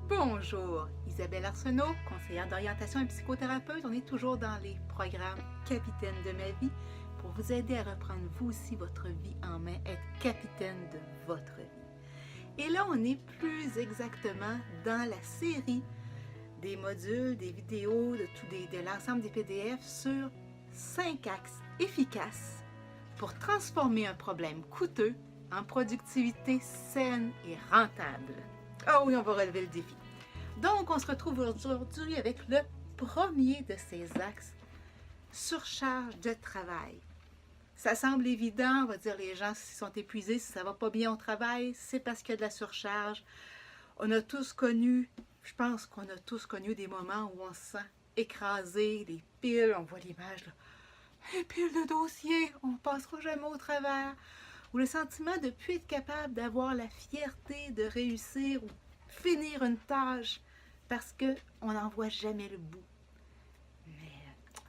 Bonjour, Isabelle Arsenault, conseillère d'orientation et psychothérapeute. On est toujours dans les programmes Capitaine de ma vie pour vous aider à reprendre vous aussi votre vie en main, être capitaine de votre vie. Et là, on est plus exactement dans la série des modules, des vidéos, de l'ensemble des PDF sur 5 axes efficaces pour transformer un problème coûteux en productivité saine et rentable. Ah oui, on va relever le défi. Donc, on se retrouve aujourd'hui avec le premier de ces axes, surcharge de travail. Ça semble évident, on va dire les gens s'ils sont épuisés, si ça ne va pas bien au travail, c'est parce qu'il y a de la surcharge. On a tous connu, je pense qu'on a tous connu des moments où on se sent écrasé, les piles, on voit l'image là, les piles de dossiers, on ne passera jamais au travers. Ou le sentiment de ne plus être capable d'avoir la fierté de réussir ou finir une tâche parce qu'on n'en voit jamais le bout. Mais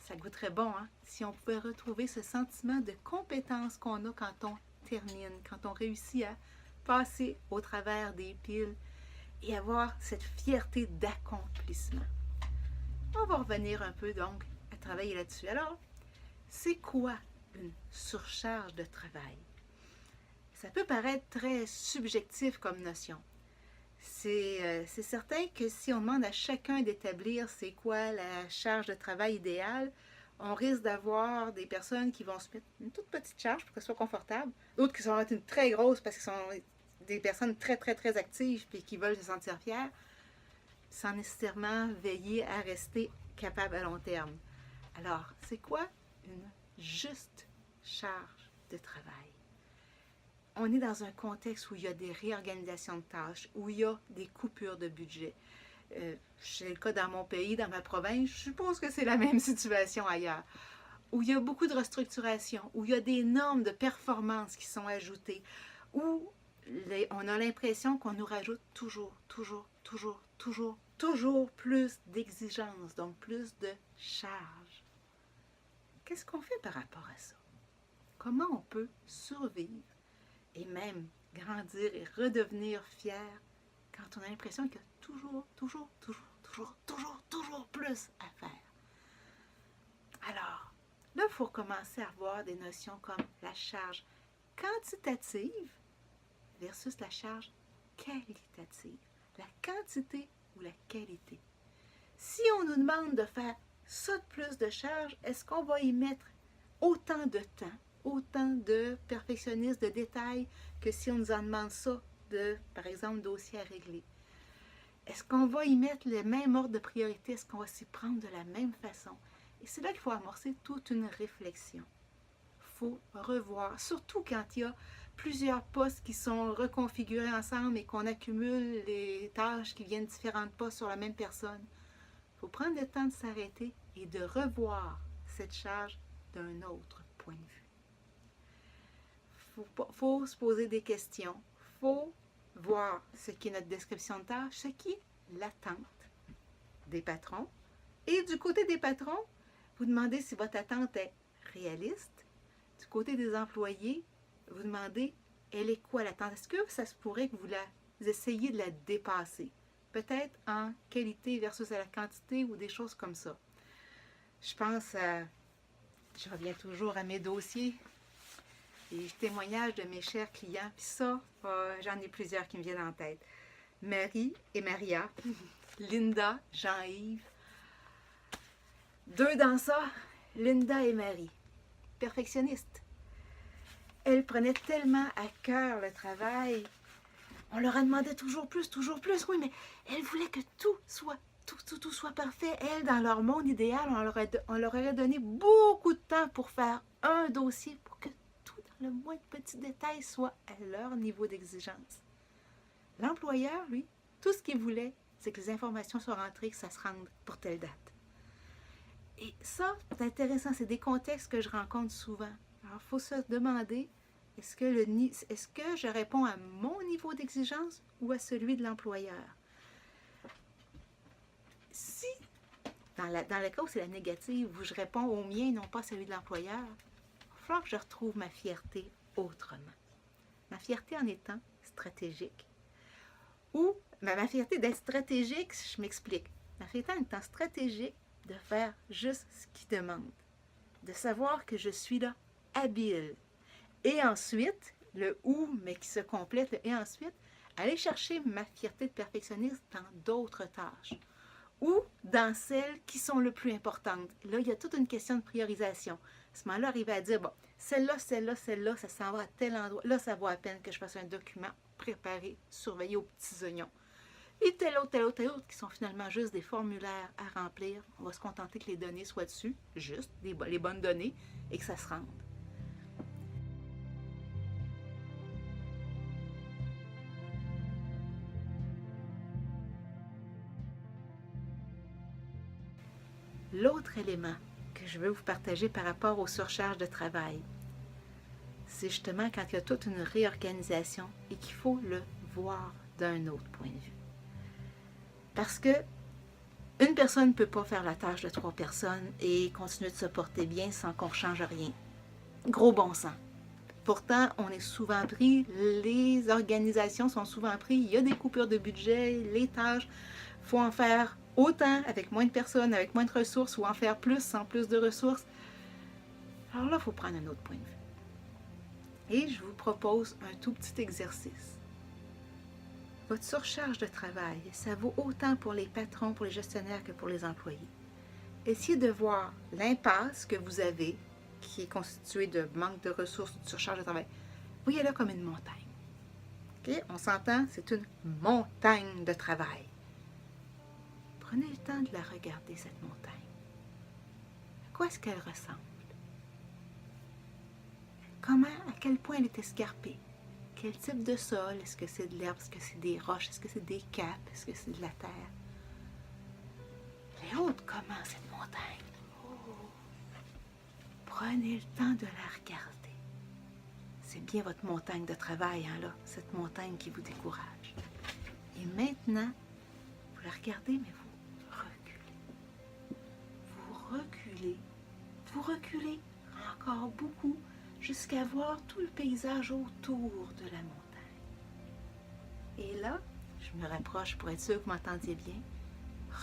ça goûterait bon, hein? Si on pouvait retrouver ce sentiment de compétence qu'on a quand on termine, quand on réussit à passer au travers des piles et avoir cette fierté d'accomplissement. On va revenir un peu donc à travailler là-dessus. Alors, c'est quoi une surcharge de travail? Ça peut paraître très subjectif comme notion. C'est certain que si on demande à chacun d'établir c'est quoi la charge de travail idéale, on risque d'avoir des personnes qui vont se mettre une toute petite charge pour qu'elle soit confortable, d'autres qui vont être une très grosse parce que sont des personnes très, très, très actives et qui veulent se sentir fières, sans nécessairement veiller à rester capable à long terme. Alors, c'est quoi une juste charge de travail? On est dans un contexte où il y a des réorganisations de tâches, où il y a des coupures de budget. C'est le cas dans mon pays, dans ma province, je suppose que c'est la même situation ailleurs, où il y a beaucoup de restructuration, où il y a des normes de performance qui sont ajoutées, où on a l'impression qu'on nous rajoute toujours plus d'exigences, donc plus de charges. Qu'est-ce qu'on fait par rapport à ça? Comment on peut survivre et même grandir et redevenir fier quand on a l'impression qu'il y a toujours plus à faire. Alors, là, il faut commencer à avoir des notions comme la charge quantitative versus la charge qualitative. La quantité ou la qualité. Si on nous demande de faire ça de plus de charge, est-ce qu'on va y mettre autant de temps, autant de perfectionnisme, de détails, que si on nous en demande ça de, par exemple, dossier à régler? Est-ce qu'on va y mettre le même ordre de priorité? Est-ce qu'on va s'y prendre de la même façon? Et c'est là qu'il faut amorcer toute une réflexion. Il faut revoir, surtout quand il y a plusieurs postes qui sont reconfigurés ensemble et qu'on accumule les tâches qui viennent de différents postes sur la même personne. Il faut prendre le temps de s'arrêter et de revoir cette charge d'un autre point de vue. Faut se poser des questions. Il faut voir ce qui est notre description de tâche, ce qui est l'attente des patrons. Et du côté des patrons, vous demandez si votre attente est réaliste. Du côté des employés, vous demandez, elle est quoi l'attente? Est-ce que ça se pourrait que vous essayiez de la dépasser? Peut-être en qualité versus à la quantité ou des choses comme ça. Je pense à... Je reviens toujours à mes dossiers, les témoignages de mes chers clients. Puis ça, j'en ai plusieurs qui me viennent en tête. Marie et Maria, Linda, Jean-Yves. Deux dans ça, Linda et Marie, perfectionnistes. Elles prenaient tellement à cœur le travail. On leur a demandé toujours plus, oui, mais elles voulaient que tout soit parfait. Elles, dans leur monde idéal, on leur aurait donné beaucoup de temps pour faire un dossier, pour que tout dans le moins petit détail soit à leur niveau d'exigence. L'employeur, lui, tout ce qu'il voulait, c'est que les informations soient rentrées, que ça se rende pour telle date. Et ça, c'est intéressant, c'est des contextes que je rencontre souvent. Alors, il faut se demander, est-ce que je réponds à mon niveau d'exigence ou à celui de l'employeur? Si, dans le cas où c'est la négative, où je réponds au mien et non pas à celui de l'employeur, il va falloir que je retrouve ma fierté autrement. Ma fierté en étant stratégique, Ou ma fierté d'être stratégique, je m'explique. Ma fierté en étant stratégique, de faire juste ce qu'il demande. De savoir que je suis là, habile. Et ensuite, le ou, mais qui se complète, et ensuite, aller chercher ma fierté de perfectionniste dans d'autres tâches ou dans celles qui sont le plus importantes. Là, il y a toute une question de priorisation. À ce moment-là, arriver à dire, bon, celle-là, ça s'en va à tel endroit. Là, ça vaut à peine que je fasse un document préparé, surveillé aux petits oignons. Et tel autre, qui sont finalement juste des formulaires à remplir. On va se contenter que les données soient dessus, juste les bonnes données, et que ça se rende. L'autre élément que je veux vous partager par rapport aux surcharges de travail, c'est justement quand il y a toute une réorganisation et qu'il faut le voir d'un autre point de vue. Parce que une personne ne peut pas faire la tâche de 3 personnes et continuer de se porter bien sans qu'on ne change rien. Gros bon sens. Pourtant, on est souvent pris, les organisations sont souvent pris, il y a des coupures de budget, les tâches, il faut en faire autant avec moins de personnes, avec moins de ressources, ou en faire plus sans plus de ressources. Alors là, il faut prendre un autre point de vue. Et je vous propose un tout petit exercice. Votre surcharge de travail, ça vaut autant pour les patrons, pour les gestionnaires que pour les employés. Essayez de voir l'impasse que vous avez, qui est constituée de manque de ressources, de surcharge de travail. Voyez-la comme une montagne. Okay? On s'entend, c'est une montagne de travail. Prenez le temps de la regarder, cette montagne. À quoi est-ce qu'elle ressemble? Comment, à quel point elle est escarpée? Quel type de sol? Est-ce que c'est de l'herbe? Est-ce que c'est des roches? Est-ce que c'est des caps? Est-ce que c'est de la terre? Elle est haute comment, cette montagne? Oh. Prenez le temps de la regarder. C'est bien votre montagne de travail, hein, là, cette montagne qui vous décourage. Et maintenant, vous la regardez, mais vous reculez. Vous reculez. Vous reculez encore beaucoup jusqu'à voir tout le paysage autour de la montagne. Et là, je me rapproche pour être sûr que vous m'entendiez bien.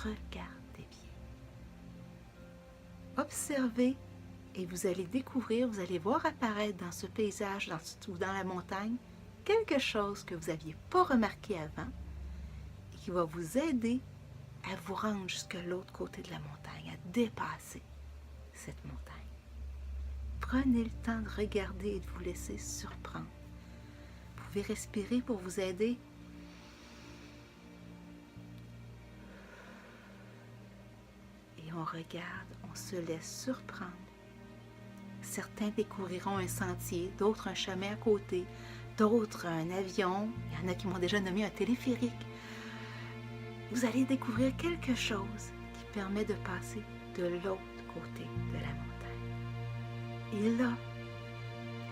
Regardez bien. Observez et vous allez découvrir, vous allez voir apparaître dans ce paysage ou dans la montagne quelque chose que vous n'aviez pas remarqué avant et qui va vous aider à vous rendre jusqu'à l'autre côté de la montagne, à dépasser cette montagne. Prenez le temps de regarder et de vous laisser surprendre. Vous pouvez respirer pour vous aider. Et on regarde, on se laisse surprendre. Certains découvriront un sentier, d'autres un chemin à côté, d'autres un avion. Il y en a qui m'ont déjà nommé un téléphérique. Vous allez découvrir quelque chose qui permet de passer de l'autre côté de la montagne. Et là,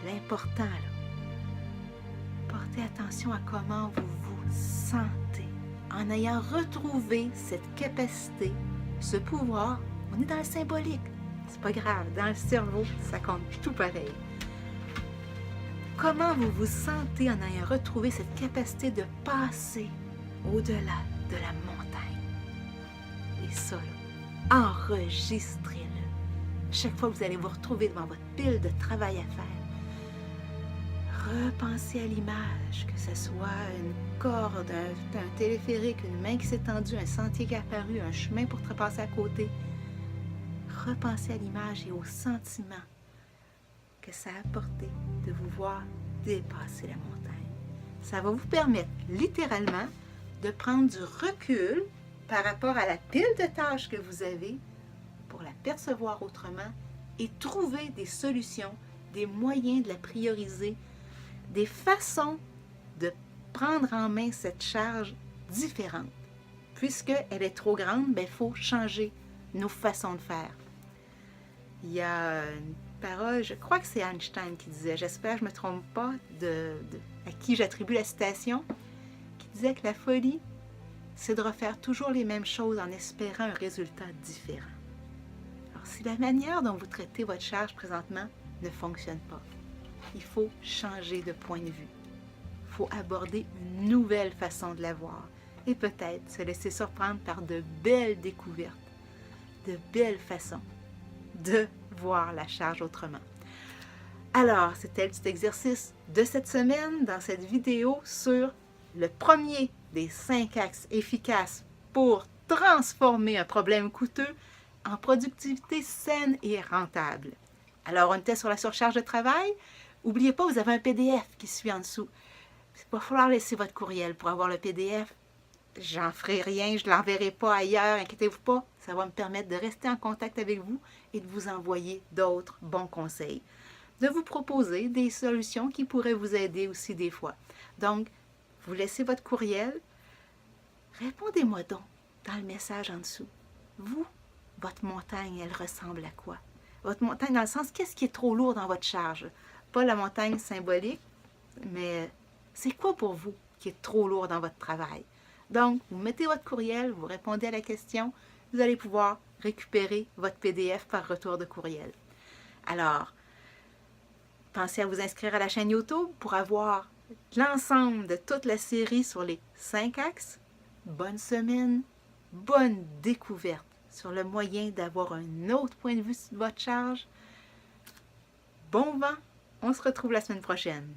l'important, portez attention à comment vous vous sentez. En ayant retrouvé cette capacité, ce pouvoir, on est dans le symbolique. C'est pas grave, dans le cerveau, ça compte tout pareil. Comment vous vous sentez en ayant retrouvé cette capacité de passer au-delà de la montagne? Et ça, enregistrez-le. Chaque fois que vous allez vous retrouver devant votre pile de travail à faire, repensez à l'image, que ce soit une corde, un téléphérique, une main qui s'est tendue, un sentier qui est apparu, un chemin pour passer à côté. Repensez à l'image et au sentiment que ça a apporté de vous voir dépasser la montagne. Ça va vous permettre littéralement de prendre du recul par rapport à la pile de tâches que vous avez pour la percevoir autrement et trouver des solutions, des moyens de la prioriser, des façons de prendre en main cette charge différente. Puisqu'elle est trop grande, il faut changer nos façons de faire. Il y a une parole, je crois que c'est Einstein qui disait, j'espère que je ne me trompe pas à qui j'attribue la citation, qui disait que la folie, c'est de refaire toujours les mêmes choses en espérant un résultat différent. Alors, si la manière dont vous traitez votre charge présentement ne fonctionne pas, il faut changer de point de vue. Il faut aborder une nouvelle façon de la voir et peut-être se laisser surprendre par de belles découvertes, de belles façons de voir la charge autrement. Alors, c'était le petit exercice de cette semaine dans cette vidéo sur le premier des 5 axes efficaces pour transformer un problème coûteux en productivité saine et rentable. Alors, on était sur la surcharge de travail. N'oubliez pas, vous avez un PDF qui suit en dessous. Il va falloir laisser votre courriel pour avoir le PDF. J'en ferai rien, je ne l'enverrai pas ailleurs, inquiétez-vous pas. Ça va me permettre de rester en contact avec vous et de vous envoyer d'autres bons conseils. De vous proposer des solutions qui pourraient vous aider aussi des fois. Donc, vous laissez votre courriel. Répondez-moi donc dans le message en dessous. Vous, votre montagne, elle ressemble à quoi? Votre montagne dans le sens, qu'est-ce qui est trop lourd dans votre charge? Pas la montagne symbolique, mais c'est quoi pour vous qui est trop lourd dans votre travail? Donc, vous mettez votre courriel, vous répondez à la question, vous allez pouvoir récupérer votre PDF par retour de courriel. Alors, pensez à vous inscrire à la chaîne YouTube pour avoir l'ensemble de toute la série sur les 5 axes. Bonne semaine, bonne découverte sur le moyen d'avoir un autre point de vue sur votre charge. Bon vent, on se retrouve la semaine prochaine.